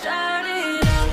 start it up.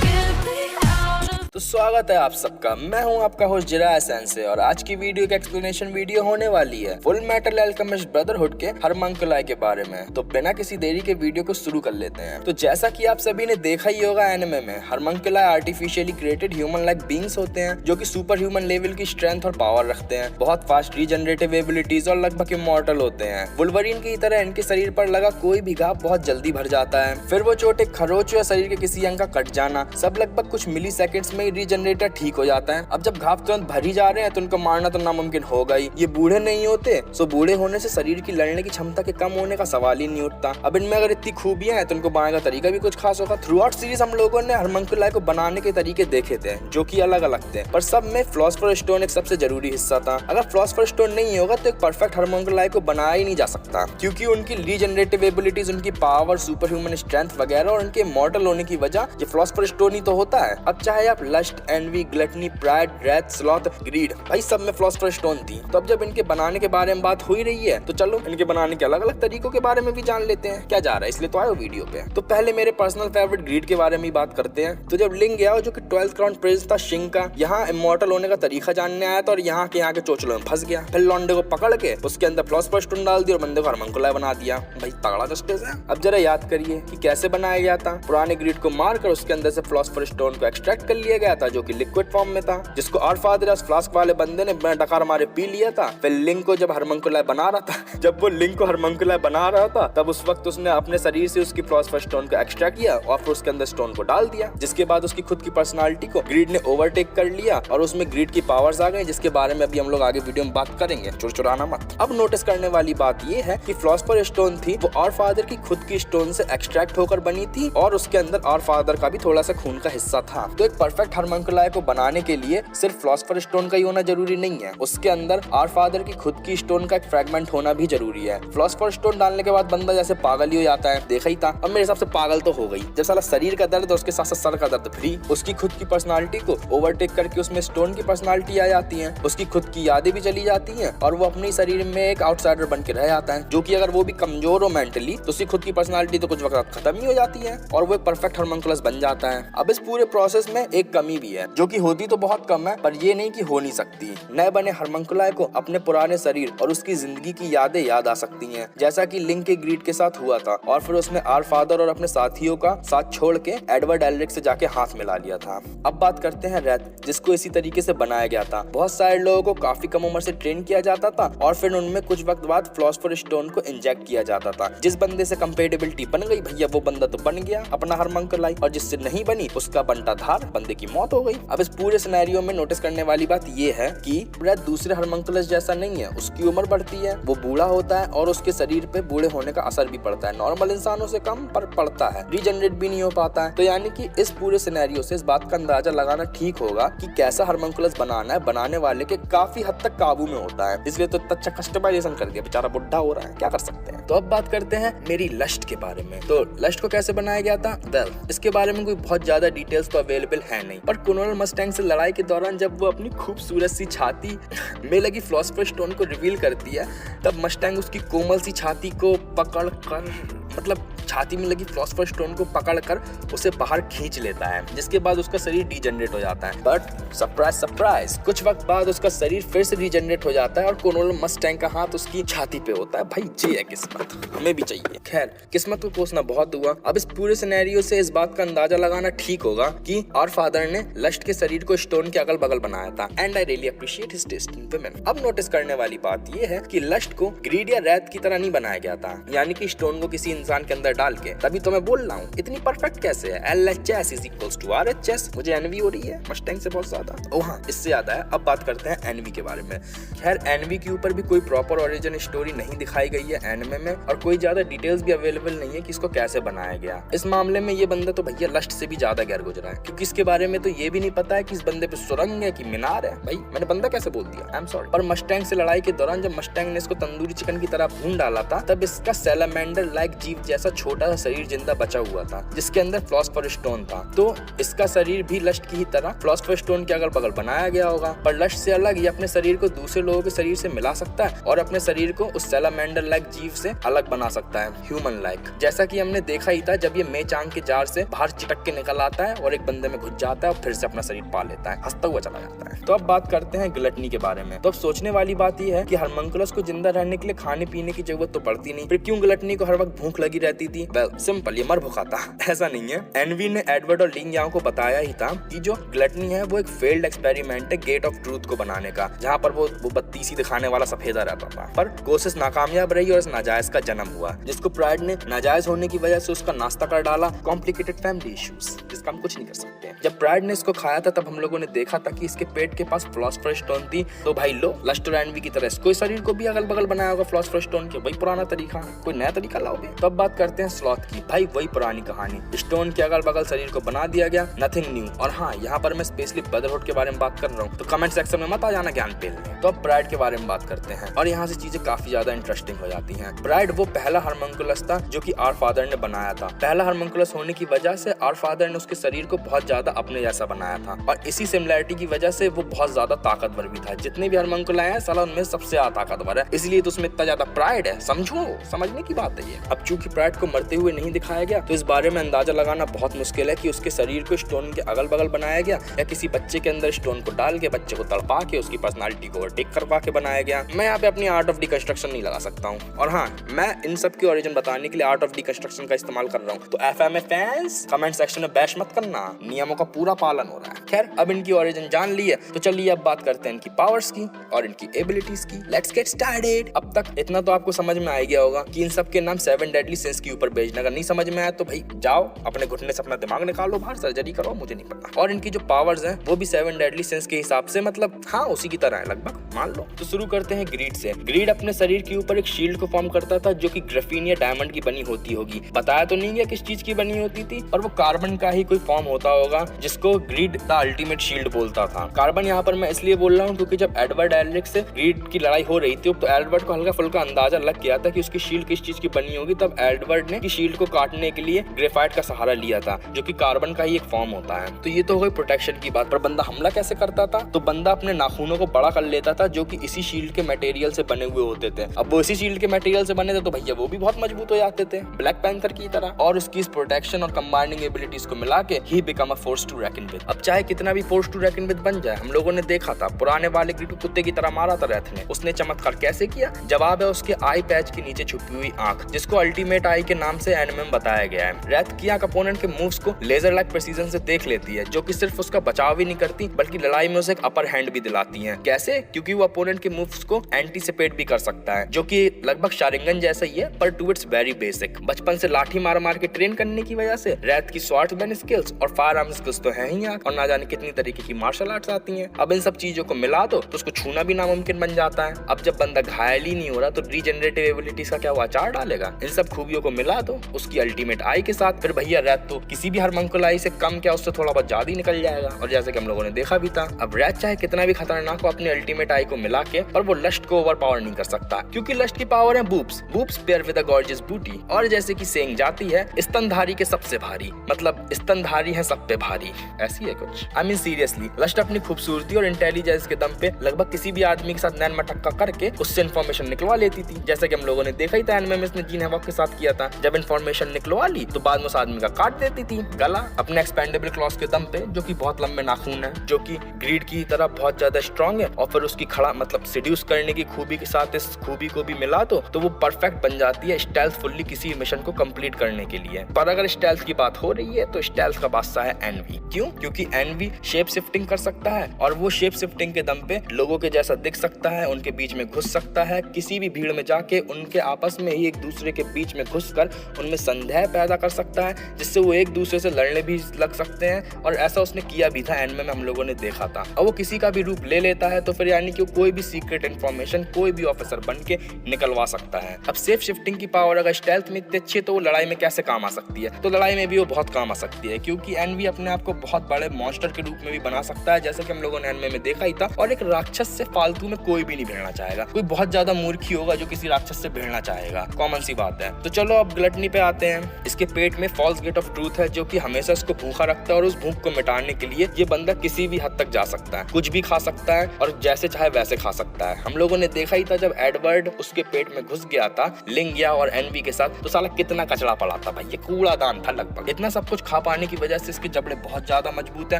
Get me out of. तो स्वागत है आप सबका। मैं हूं आपका होस्ट जिरा एहसान से और आज की वीडियो एक एक्सप्लेनेशन वीडियो होने वाली है फुल मेटल अल्केमिस्ट ब्रदरहुड के होमुंकुली के बारे में। तो बिना किसी देरी के वीडियो को शुरू कर लेते हैं। तो जैसा कि आप सभी ने देखा ही होगा एनिमे में homunculi artificially created human like beings होते हैं जो कि सुपर ह्यूमन लेवल की स्ट्रेंथ और पावर रखते हैं, बहुत फास्ट रीजनरेटिव एबिलिटीज और लगभग इमॉर्टल होते हैं। वुल्वरीन की तरह इनके शरीर पर लगा कोई भी घाव बहुत जल्दी भर जाता है, फिर वो चोट एक खरोच या शरीर के किसी अंग का कट जाना, सब लगभग कुछ मिली सेकेंड्स में रीजनरेटर ठीक हो जाता है। अब जब घाव तुरंत भर ही जा रहे हैं तो उनको मारना तो नामुमकिन होगा ही। ये बूढ़े नहीं होते, सो बूढ़े होने से शरीर की लड़ने की क्षमता के कम होने का सवाल ही नहीं उठता। अब इनमें अगर इतनी खूबियां हैं तो इनको बनाने का तरीका भी कुछ खास होगा। थ्रू आउट सीरीज हम लोगों ने होमुंकुली को बनाने के तरीके देखे थे जो कि अलग अलग थे, पर सब में फिलॉसफर स्टोन एक सबसे जरूरी हिस्सा था। अगर फिलॉसफर स्टोन नहीं होगा तो एक परफेक्ट होमुंकुली को बनाया ही नहीं जा सकता, क्योंकि उनकी रीजनरेटिव एबिलिटीज, उनकी पावर, सुपर ह्यूमन स्ट्रेंथ वगैरह और उनके मॉडल होने की वजह ये फिलॉसफर स्टोन ही तो होता है। अब चाहे आप lust, envy, gluttony, pride, wrath, sloth, greed, भाई सब में फिलॉसफर स्टोन थी। तो अब जब इनके बनाने के बारे में बात हो ही रही है तो चलो इनके बनाने के अलग अलग तरीकों के बारे में भी जान लेते हैं। क्या जा रहा है, इसलिए तो आयो वीडियो पे। तो पहले मेरे पर्सनल फेवरेट ग्रीड के बारे में बात करते हैं। तो जब लिंग गया जो कि 12th क्राउन प्रिंस था शिंग का, यहाँ इमॉर्टल होने का तरीका जानने आया था और यहाँ के चोचलों में फंस गया। फिर लौंडे को पकड़ के उसके अंदर फिलॉसफर स्टोन डाल दिया और बंदे को होमुंकुली बना दिया। भाई तगड़ा जस्टिस है। अब जरा याद करिए कि कैसे बनाया गया था। पुराने ग्रीड को मारकर उसके अंदर से फिलॉसफर स्टोन को एक्सट्रैक्ट कर लिया गया था जो कि लिक्विड फॉर्म में था, जिसको ऑरफादर फ्लास्क वाले बंदे ने डकार मारे पी लिया था। फिर लिंग को जब होमुंकुली बना रहा था, जब वो लिंग को होमुंकुली बना रहा था तब उस वक्त उसने अपने शरीर से उसकी फिलॉसफर स्टोन को एक्सट्रैक्ट किया और फिर उसके अंदर स्टोन को डाल दिया, जिसके बाद उसकी खुद की पर्सनालिटी को ग्रीड ने ओवरटेक कर लिया और उसमें ग्रीड की पावर्स आ गई, जिसके बारे में अभी हम लोग आगे वीडियो में बात करेंगे। चुरचुराना मत। अब नोटिस करने वाली बात ये है कि फिलॉसफर स्टोन थी वो ऑरफादर की खुद की स्टोन से एक्सट्रैक्ट होकर बनी थी और उसके अंदर ऑरफादर का भी थोड़ा सा खून का हिस्सा था। तो एक परफेक्ट होमुंकुली को बनाने के लिए सिर्फ फिलॉसफर स्टोन का ही होना जरूरी नहीं है, उसके अंदर ऑरफादर की खुद की स्टोन का एक फ्रेगमेंट होना भी जरूरी है। फिलॉसफर स्टोन डालने के बाद बंदा जैसे पागल ही हो जाता है, देखा ही था। अब मेरे हिसाब से पागल तो हो गई जब साला शरीर का दर्द और उसके साथ साथ सर का दर्द फ्री, उसकी खुद की पर्सनालिटी को ओवरटेक करके उसमें स्टोन की पर्सनालिटी आ जाती है, उसकी खुद की यादें भी चली जाती हैं और वो अपने शरीर में एक आउटसाइडर बन के रह जाता है, जो कि अगर वो भी कमजोर हो मेंटली तो उसकी खुद की पर्सनालिटी तो कुछ वक्त खत्म ही हो जाती है और वो एक परफेक्ट होमुंकुली बन जाता है। अब इस पूरे प्रोसेस में एक कमी भी है जो कि होती तो बहुत कम है, पर ये नहीं कि हो नहीं सकती। नए बने होमुंकुली को अपने पुराने शरीर और उसकी जिंदगी की यादें याद आ सकती हैं, जैसा कि लिंग के ग्रीड के साथ हुआ था और फिर उसने ऑरफादर और अपने साथियों का साथ छोड़ के एडवर्ड एल्रिक से जाके हाथ मिला लिया था। अब बात करते हैं रेथ, जिसको इसी तरीके से बनाया गया था। बहुत सारे लोगों को काफी कम उम्र से ट्रेन किया जाता था और फिर उनमें कुछ वक्त बाद फिलॉसफर स्टोन को इंजेक्ट किया जाता था। जिस बंदे से कंपेटेबिलिटी बन गई भैया वो बंदा तो बन गया अपना होमुंकुली, और जिससे नहीं बनी उसका बंटा धार, बंदे की मौत हो गई। अब इस पूरे सिनेरियो में नोटिस करने वाली बात ये है कि रेथ दूसरे होमुंकुली जैसा नहीं है, उसकी उम्र बढ़ती है, वो बूढ़ा होता है और उसके शरीर पे बूढ़े होने का असर भी पड़ता है। नॉर्मल इंसानों से कम पर पड़ता है, रीजनरेट भी नहीं हो पाता है। तो यानी कि इस पूरे सिनेरियो से इस बात का अंदाजा लगाना ठीक होगा कि कैसा होमुंकुली बनाना है बनाने वाले के काफी हद तक काबू में होता है, इसलिए तो अच्छा कस्टमाइजेशन कर दिया, बेचारा बुढ़ा हो रहा है, क्या कर सकते हैं। तो अब बात करते हैं मेरी लस्ट के बारे में। तो लस्ट को कैसे बनाया गया था, वेल इसके बारे में कोई बहुत ज्यादा डिटेल्स तो अवेलेबल है नहीं, पर कोलोनल मस्टैंग से लड़ाई के दौरान जब वो अपनी खूबसूरत सी छाती में लगी फिलॉसफर स्टोन को रिवील करती है तब मस्टैंग उसकी कोमल सी छाती को पकड़ कर, मतलब छाती में लगी फिलॉसफर स्टोन को पकड़कर उसे बाहर खींच लेता है, जिसके बाद उसका शरीर डीजनरेट हो जाता है। बट सरप्राइज सरप्राइज, कुछ वक्त बाद उसका शरीर फिर से डीजनरेट हो जाता है और कोलोनल मस्टैंग का हाथ उसकी छाती पे होता है। भाई ये है किस्मत, हमें भी चाहिए। खैर किस्मत को कोसना बहुत हुआ। अब इस पूरे सिनेरियो से इस बात का अंदाजा लगाना ठीक होगा कि ऑरफादर ने लस्ट के शरीर को स्टोन के अगल बगल बनाया था, and I really appreciate his taste in women. अब नोटिस करने वाली बात ये है कि लस्ट को ग्रीड या रेथ की तरह नहीं बनाया गया था, यानी कि स्टोन को किसी इंसान के अंदर डाल के। तभी तो मैं बोल रहा हूँ इतनी परफेक्ट कैसे है। LHS is equals to RHS। मुझे एनवी हो रही है मस्टैंग से बहुत ज्यादा। ओ हाँ, इससे याद आया, अब बात करते हैं एनवी के बारे में। खैर एनवी के ऊपर भी कोई प्रॉपर ओरिजिन स्टोरी नहीं दिखाई गई है एनिमे में, और कोई ज्यादा डिटेल्स भी अवेलेबल नहीं है कि इसको कैसे बनाया गया। इस मामले में ये बंदा तो भैया लस्ट से भी ज्यादा गैर गुजरा है, क्योंकि इसके बारे में तो ये भी नहीं पता है कि इस बंदे पे सुरंग है कि मीनार है। भाई मैंने बंदा कैसे बोल दिया, आई एम सॉरी। पर मस्टैंग से लड़ाई के दौरान जब मस्टैंग ने इसको तंदूरी चिकन की तरह भून डाला था तब इसका सैलामेंडर लाइक जीव जैसा छोटा सा शरीर जिंदा बचा हुआ था जिसके अंदर फिलॉसफर स्टोन था। तो इसका शरीर भी लस्ट की ही तरह फिलॉसफर स्टोन के अगल बगल बनाया गया होगा, पर लस्ट से अलग ये अपने शरीर को दूसरे लोगों के शरीर से मिला सकता है और अपने शरीर को उस सैलामेंडर लाइक जीव से अलग बना सकता है, ह्यूमन लाइक। जैसा कि हमने देखा ही था जब ये मेचांग के जार से बाहर चिटक के निकल आता है और एक बंदे में घुस जाता है और फिर से अपना शरीर पा लेता है, हंसता हुआ चला जाता है। तो अब बात करते हैं ग्लटनी के बारे में। तो अब सोचने वाली बात यह है कि हरमंकुलस को जिंदा रहने के लिए खाने पीने की जरूरत तो पड़ती नहीं, फिर क्यों ग्लटनी को हर वक्त भूख लगी रहती थी? वेल सिंपल, ये मर भूखा था। ऐसा नहीं है, एनवी ने एडवर्ड और लिंग यांग को बताया ही था कि जो ग्लटनी है वो एक फेल्ड एक्सपेरिमेंट है गेट ऑफ ट्रूथ को बनाने का, जहाँ पर वो बत्तीसी दिखाने वाला सफेदा रहता था। पर कोशिश नाकामयाब रही और इस नाजायज का जन्म हुआ, जिसको प्राइड ने नाजायज होने की वजह से उसका नाश्ता कर डाला। कॉम्प्लिकेटेड फैमिली इश्यूज, जिसका हम कुछ नहीं कर सकते। जब प्राइड ने इसको खाया था तब हम लोगों ने देखा था कि इसके पेट के पास फिलॉसफर स्टोन थी। तो भाई लो, लस्ट और एनवी की तरह इसको शरीर को भी अगल बगल बनाया होगा फिलॉसफर स्टोन के। वही पुराना तरीका, कोई नया तरीका लाओगे? तो अब बात करते हैं स्लॉथ की। भाई वही पुरानी कहानी, स्टोन के अगल बगल शरीर को बना दिया गया, नथिंग न्यू। और हाँ, यहाँ पर मैं स्पेशली ब्रदरहुड के बारे में बात कर रहा हूँ, तो कमेंट सेक्शन में मत आ जाना ज्ञान पेलने। तो अब प्राइड के बारे में बात करते हैं और यहाँ से चीजें काफी ज्यादा इंटरेस्टिंग हो जाती हैं। प्राइड वो पहला हरमंकुलस था जो कि आवर फादर ने बनाया था। पहला हरमंकुलस होने की वजह से आवर फादर ने उसके शरीर को बहुत ज्यादा अपने जैसा बनाया था और इसी सिमिलैरिटी की वजह से वो बहुत ज्यादा ताकतवर भी था। जितने भी हरमंकुल आए हैं साला उनमें सबसे ज्यादा ताकतवर है, इसलिए तो उसमें इतना ज्यादा प्राइड है। समझो, समझने की बात है ये। अब चूंकि प्राइड को मरते हुए नहीं दिखाया गया तो इस बारे में अंदाजा लगाना बहुत मुश्किल है कि उसके शरीर को स्टोन के अगल बगल बनाया गया या किसी बच्चे के अंदर स्टोन को डाल के बच्चे को तड़पा के उसकी पर्सनालिटी को ओवरटेक करवा के बनाया गया। मैं यहाँ पे अपनी आर्ट ऑफ डिकंस्ट्रक्शन नहीं लगा सकता हूँ। और हाँ, मैं इन सब की ओरिजिन बताने के लिए आर्ट ऑफ डिकंस्ट्रक्शन का इस्तेमाल कर रहा हूँ। तो एफएमए फैंस कमेंट सेक्शन में बैश मत करना, नियमों का पूरा पालन हो रहा है। खैर, अब इनकी ओरिजिन जान ली है तो चलिए अब बात करते हैं इनकी पावर्स की और इनकी एबिलिटीज की। Let's get started. अब तक इतना तो आपको समझ में आ गया होगा कि इन सब के नाम 7 डेडली सिंस के ऊपर बेस्ड। अगर नहीं समझ में आया तो भाई जाओ अपने घुटने से अपना दिमाग निकालो बाहर, सर्जरी करो, मुझे नहीं पता। और इनकी जो पावर्स हैं वो भी 7 डेडली सिंस के हिसाब से मतलब हाँ उसी की तरह है लगभग, मान लो। तो शुरू करते हैं ग्रीड से। ग्रीड अपने शरीर के ऊपर एक शील्ड को फॉर्म करता था जो कि ग्राफीन या डायमंड की बनी होती होगी। बताया तो नहीं है किस चीज की बनी होती थी, और वो कार्बन का ही कोई फॉर्म होता होगा जिसको ग्रीड द अल्टीमेट शील्ड बोलता था। कार्बन यहाँ पर मैं इसलिए बोल रहा हूँ क्योंकि जब एडवर्ड एलरिक से ग्रीड की लड़ाई हो रही थी तो एडवर्ड को हल्का फुल्का अंदाजा लग गया था कि उसकी शील्ड किस चीज की बनी होगी। तब एडवर्ड ने शील्ड को काटने के लिए ग्रेफाइट का सहारा लिया था जो कि कार्बन का ही एक फॉर्म होता है। तो ये तो हो गई प्रोटेक्शन की बात। पर बंदा हमला कैसे करता था? तो बंदा अपने नाखूनों को बड़ा कर लेता था जो कि इसी शील्ड के मटेरियल से बने हुए होते थे। अब वो इसी शील्ड के मटेरियल से बने थे तो भैया वो भी बहुत मजबूत हो जाते थे, ब्लैक पैंथर की तरह। और उसकी इस प्रोटेक्शन और कंबाइनिंग एबिलिटीज को मिला के ही become a force to reckon with. अब चाहे कितना भी फोर्स टू रेकन विद बन जाए, हम लोगों ने देखा था पुराने वाले ग्रीड को कुत्ते की तरह मारा था रैथ ने। उसने चमत्कार कैसे किया? जवाब है उसके आई पैच के नीचे छुपी हुई आंख, जिसको अल्टीमेट आई के नाम से एनिमे में बताया गया है। रैथ की आंख अपोनेंट के मूव्स को लेजर लाइक प्रिसीजन से देख लेती है, जो कि सिर्फ उसका बचाव ही नहीं करती बल्कि लड़ाई में उसे एक अपर हैंड भी दिलाती है। कैसे? क्योंकि वो अपोनेंट के मूव्स को एंटीसिपेट भी कर सकता है, जो कि लगभग शारिंगन जैसा ही है पर टू इट्स वेरी बेसिक। बचपन से लाठी मार मार के ट्रेन करने की वजह से रैथ की स्वॉर्ड्समैन स्किल्स और फायर आर्म स्किल्स तो है ही यहाँ, और ना जाने कितनी तरीके की मार्शल आर्ट्स आती हैं। अब इन सब चीजों को मिला दो तो उसको छूना भी नामुमकिन बन जाता है। अब जब बंदा घायल ही नहीं हो रहा तो रीजनरेटिव एबिलिटीज का क्या वो अचार डालेगा? इन सब खूबियों को मिला दो उसकी अल्टीमेट आई के साथ, फिर भैया रैथ तो किसी भी हरमंकुल आई से कम क्या उससे थोड़ा बहुत ज्यादा ही निकल जाएगा। और जैसे कि हम लोगों ने देखा भी था, अब रैथ चाहे कितना भी खतरनाक हो अपनी अल्टीमेट आई को मिला के, और वो लस्ट को ओवर पावर नहीं कर सकता क्योंकि लस्ट की पावर है boobs. Boobs pair with a gorgeous बूटी। और जैसे कि सेइंग जाती है, स्तनधारी के सबसे भारी, मतलब स्तनधारी है सब पे भारी, ऐसी है कुछ। आई मीन सीरियसली, लस्ट अपनी खूबसूरती और इंटेलिजेंस के दम पे लगभग किसी भी आदमी के साथ नैन मटक्का करके उससे इन्फॉर्मेशन निकलवा लेती थी। जैसे कि हम लोगों ने देखा ही था एनिमे में इसने जीन हैवॉक के साथ किया था। जब इन्फॉर्मेशन निकलवा ली तो बाद में उस आदमी का काट देती थी गला अपने एक्सपेंडेबल क्लॉज के दम पे, जो कि बहुत लंबे नाखून है, जो कि ग्रीड की तरह बहुत ज्यादा स्ट्रॉन्ग है। और फिर उसकी खड़ा मतलब सिड्यूस करने की खूबी के साथ इस खूबी को भी मिला दो तो वो परफेक्ट बन जाती है स्टेल्थफुली किसी मिशन को कंप्लीट करने के लिए। पर अगर स्टेल्थ की बात हो रही है तो स्टेल्थ का बादशाह है एनवी। क्यों? क्योंकि एनवी शेप शिफ्टिंग कर सकता है और वो शेप शिफ्टिंग के दम पे लोगों के जैसा दिख सकता है, उनके बीच में घुस सकता है, किसी भी भीड़ में जाके उनके आपस में ही एक दूसरे के बीच में घुसकर उनमें संदेह पैदा कर सकता है, जिससे वो एक दूसरे से लड़ने भी लग सकते हैं। और ऐसा उसने किया भी था, एनिमे में हम लोगों ने देखा था। और वो किसी का भी रूप ले लेता है तो फिर यानी कि कोई भी सीक्रेट इन्फॉर्मेशन कोई भी ऑफिसर बन के निकलवा सकता है। अब सेफ शिफ्टिंग की पावर अगर स्टेल्थ में इतनी अच्छी है तो वो लड़ाई में कैसे काम आ सकती है? तो लड़ाई में भी वो बहुत काम आ सकती है, क्योंकि एनवी अपने आप को बहुत बड़े मॉन्स्टर के रूप में भी बना सकता है, जैसे कि हम लोगों ने एनिमे में देखा ही था। और एक राक्षस से फालतू में कोई भी नहीं भिड़ना चाहेगा। कोई बहुत ज्यादा मूर्खी होगा जो किसी राक्षस से भिड़ना चाहेगा, कॉमन सी बात है। तो चलो अब ग्लटनी पे आते हैं। इसके पेट में फॉल्स गेट ऑफ ट्रूथ है जो कि हमेशा इसको भूखा रखता है और उस भूख को मिटाने के लिए ये बंदा किसी भी हद तक जा सकता है, कुछ भी खा सकता है और जैसे चाहे वैसे खा सकता है। हम लोगों ने देखा ही था जब एडवर्ड उसके पेट में घुस गया था लिंगिया और एनवी के साथ, तो साला कितना कचड़ा पड़ा था भाई, ये कूड़ादान था लगभग। इतना सब कुछ खा पाने की वजह से इसके जबड़े बहुत ज्यादा मजबूत हैं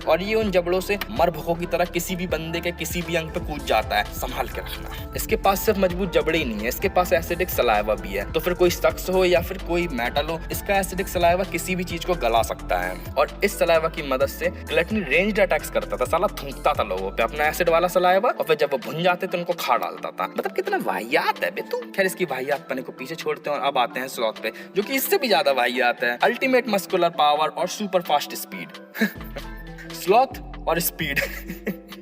और ये उन जबड़ों से मरभुकों की तरह किसी भी बंदे के किसी भी अंग पे कूद जाता है, संभाल के रखना। इसके पास सिर्फ मजबूत जबड़े ही नहीं है, इसके पास एसिडिक सलाइवा भी है। तो फिर कोई शख्स हो या फिर कोई मेटल हो, इसका एसिडिक सलाइवा किसी भी चीज को गला सकता है और इस सलाइवा की मदद से ग्लटनी रेंज्ड अटैक्स करता था। साला थूकता था लोगों पे अपना एसिड वाला सलाइवा और फिर जब वो भुन जाते तो उनको खा डालता था। मतलब कितना वाहियात है बे तू। खैर इसकी वाहियात पने को पीछे छोड़ते हैं और अब आते हैं स्लॉथ पे, जो कि इससे भी ज्यादा वाहियात है। अल्टीमेट मस्कुलर पावर और सुपर फास्ट स्पीड। स्लॉथ और स्पीड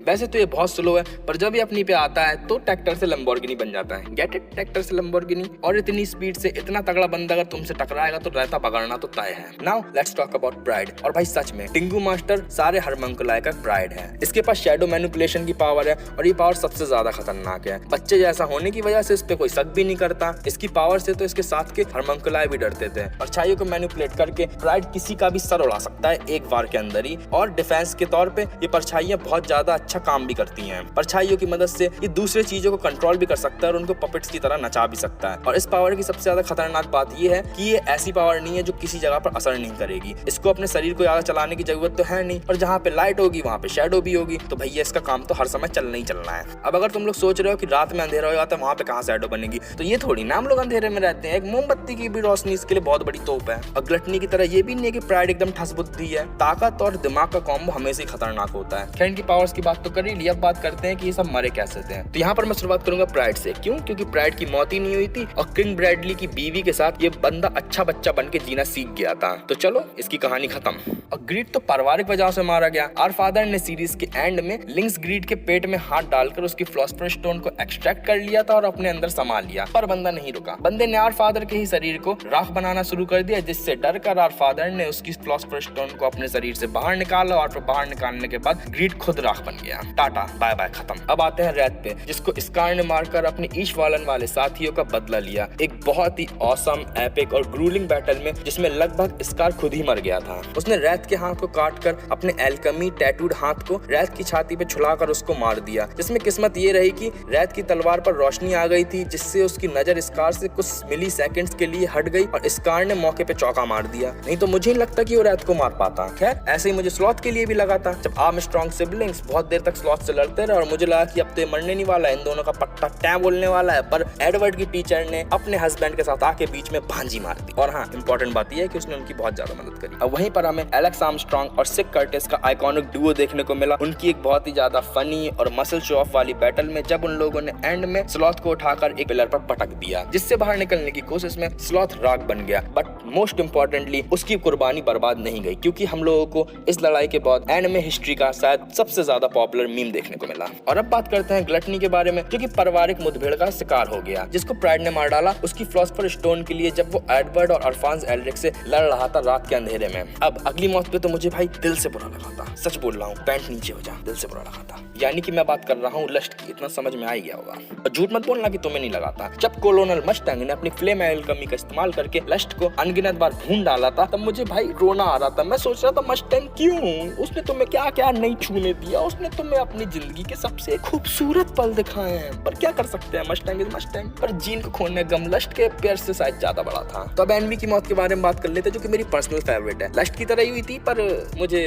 वैसे तो ये बहुत स्लो है, पर जब ये अपनी पे आता है तो ट्रैक्टर से लंबोर्गिनी बन जाता है। गेट इट, ट्रैक्टर से लंबोर्गिनी। और इतनी स्पीड से इतना तगड़ा बंदा अगर तुमसे टकराएगा तो रहता पकड़ना तो तय है। Now let's talk about pride. और भाई सच में टिंगू मास्टर सारे हरमंकुलाई का प्राइड है। इसके पास शैडो मैनिपुलेशन की पावर है और ये पावर सबसे ज्यादा खतरनाक है। बच्चे जैसा होने की वजह से इस पे कोई शक भी नहीं करता। इसकी पावर से तो इसके साथ के हरमंकुलाई भी डरते थे। परछाइयों को मैनिपुलेट करके प्राइड किसी का भी सर उड़ा सकता है एक बार के अंदर ही। और डिफेंस के तौर पे ये परछाइयां बहुत ज्यादा अच्छा काम भी करती हैं। परछाइयों की मदद से ये दूसरे चीजों को कंट्रोल भी कर सकता है और उनको पपेट्स की तरह नचा भी सकता है। और इस पावर की सबसे ज्यादा खतरनाक बात ये है कि ये ऐसी पावर नहीं है जो किसी जगह पर असर नहीं करेगी। इसको अपने शरीर को ज्यादा चलाने की जरूरत तो है नहीं, और जहाँ पे लाइट होगी वहाँ पे शैडो भी होगी, तो भैया इसका काम तो हर समय चलना ही चलना है। अब अगर तुम लोग सोच रहे हो कि रात में अंधेरा हो जाता है वहाँ पे कहाँ शैडो बनेगी, तो ये थोड़ी ना हम लोग अंधेरे में रहते हैं। एक मोमबत्ती की भी रोशनी इसके लिए बहुत बड़ी तोप है। और ग्लटनी की तरह ये भी नहीं है कि प्राइड एकदम ठस बुद्धि है। ताकत और दिमाग का कॉम्बो हमेशा ही खतरनाक होता है। खैर इनकी पावर्स की बात तो कर ही ली, अब बात करते हैं कि ये सब मरे कैसे थे। तो यहाँ पर मैं शुरुआत करूंगा प्राइड से। क्यों? क्योंकि प्राइड की मौत ही नहीं हुई थी और किंग ब्रैडली की बीवी के साथ ये बंदा अच्छा बच्चा बन के जीना सीख गया था। तो चलो इसकी कहानी खत्म। और ग्रीड तो पारिवारिक वजह से मारा गया। आवर फादर ने सीरीज के एंड में लिंक्स ग्रीड के पेट में हाथ डालकर उसकी फिलॉसफर स्टोन को एक्सट्रैक्ट कर लिया था और अपने अंदर समा लिया, पर बंदा नहीं रुका। बंदे ने आवर फादर के ही शरीर को राख बनाना शुरू कर दिया, जिससे डर कर आवर फादर ने उसकी फिलॉसफर स्टोन को अपने शरीर से बाहर निकाला और फिर बाहर निकालने के बाद ग्रीड खुद राख बन गया। टाटा बाय बाय खत्म। अब आते हैं रैथ पे, जिसको स्कार ने मारकर अपने ईशवालन वाले साथियों का बदला लिया। एक बहुत ही ऑसम, एपिक और ग्रूलिंग बैटल में, जिसमें लगभग स्कार खुद ही मर गया था। उसने रैथ के हाथ को काटकर अपने एल्केमी टैटूड हाथ को रैथ की छाती पे छुलाकर उसको मार दिया, जिसमें किस्मत ये रही कि रैथ की तलवार पर रोशनी आ गई थी, जिससे उसकी नजर स्कार से कुछ मिली सेकंड्स के लिए हट गई और स्कार ने मौके पे चौका मार दिया। नहीं तो मुझे नहीं लगता कि वो रैथ को मार पाता। खैर ऐसे ही मुझे स्लॉथ के लिए भी लगा था। जब आर्मस्ट्रांग सिबलिंग्स बहुत देर तक स्लॉथ से लड़ते रहे और मुझे लगा कि अब तो मरने नहीं वाला है, इन दोनों का पट्टा टैं बोलने वाला है, पर एडवर्ड की टीचर ने अपने हस्बैंड के साथ आके बीच में भांजी मार दी। और हाँ, इंपॉर्टेंट बात यह है कि उसने उनकी बहुत ज्यादा मदद करी। अब वहीं पर हमें एलेक्स आर्मस्ट्रांग और सिक कर्टिस का आइकॉनिक डुओ देखने को मिला। उनकी एक बहुत ही ज्यादा फनी और मसल शो ऑफ वाली बैटल में, जब उन लोगों ने एंड में स्लॉथ को उठाकर एक पिलर पर पटक दिया, जिससे बाहर निकलने की कोशिश में स्लॉथ राख बन गया। बट मोस्ट इंपॉर्टेंटली उसकी कुर्बानी बर्बाद नहीं गई, क्योंकि हम लोगों को इस लड़ाई के बाद एंड में हिस्ट्री का शायद सबसे ज्यादा पॉपुलर मीम देखने को मिला। और अब बात करते हैं ग्लटनी के बारे में, जो कि पारिवारिक मुठभेड़ का शिकार हो गया, जिसको प्राइड ने मार डाला उसकी फिलॉसफर स्टोन के लिए, जब वो एडवर्ड और अल्फांस एल्रिक से लड़ रहा था रात के अंधेरे में। अब अगली मौत पे तो मुझे भाई दिल से बुरा लगा था, सच बोल रहा हूँ, पैंट नीचे हो जा, दिल से बुरा लगा था। यानी कि मैं बात कर रहा हूँ लस्ट की, इतना समझ में आ ही गया होगा। और झूठ मत बोलना कि तुम्हें नहीं लगा था। जब कोलोनल मस्टैंग ने अपनी फ्लेम एल्केमी का इस्तेमाल करके लस्ट को अनगिनत बार भून डाला था, तब मुझे भाई रोना आ रहा था। मैं सोच रहा था मस्टैंग क्यों, उसने तुम्हें क्या क्या नहीं छूने दिया, उसने तुम्हें अपनी जिंदगी के सबसे खूबसूरत पल दिखाए हैं, पर क्या कर सकते हैं, मस्टैंग इज मस्टैंग। पर जीन को खोने गम लस्ट के प्यार से शायद ज्यादा बड़ा था। तो अब एनवी की मौत के बारे में बात कर लेते, जो कि मेरी पर्सनल फेवरेट है। लस्ट की तरह ही हुई थी, पर मुझे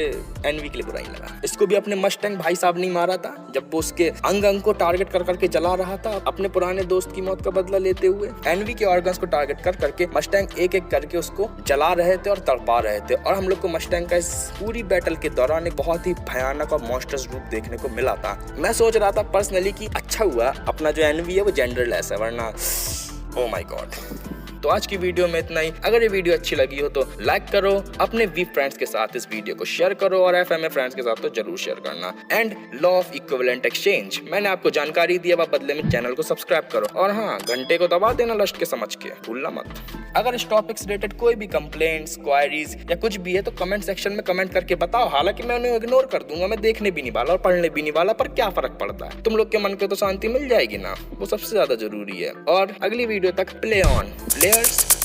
एनवी के लिए बुरा ही लगा। इसको भी अपने मस्टैंग भाई साहब नहीं मारा था, जब वो उसके अंग अंग को टारगेट कर करके जला रहा था, अपने पुराने दोस्त की मौत का बदला लेते हुए। एनवी के ऑर्गन्स को टारगेट कर करके मस्टैंग एक एक करके उसको जला रहे थे और तड़पा रहे थे। और हम लोग को मस्टैंग का इस पूरी बैटल के दौरान एक बहुत ही भयानक और मॉन्स्टर्स रूप देखने को मिला था। मैं सोच रहा था पर्सनली कि अच्छा हुआ अपना जो एनवी है वो जेंडरलेस है, वरना ओ माय गॉड। तो आज की वीडियो में इतना ही। अगर ये वीडियो अच्छी लगी हो तो लाइक करो, अपने वी फ्रेंड्स के साथ इस वीडियो को शेयर करो और एफएमए फ्रेंड्स के साथ तो जरूर शेयर करना। And law of equivalent exchange मैंने आपको जानकारी दी, अब बदले में चैनल को सब्सक्राइब करो और हाँ, घंटे को दबा देना लस्ट के समझ के, भूलना मत। अगर इस टॉपिक से रिलेटेड कोई भी कंप्लेंट्स, क्वायरीज या कुछ भी है तो कमेंट सेक्शन में कमेंट करके बताओ। हालांकि मैं उन्हें इग्नोर कर दूंगा, मैं देखने भी नहीं वाला और पढ़ने भी नहीं वाला, पर क्या फर्क पड़ता है, तुम लोग के मन को तो शांति मिल जाएगी ना, वो सबसे ज्यादा जरूरी है। और अगली वीडियो तक प्ले ऑन प्लेयर्स।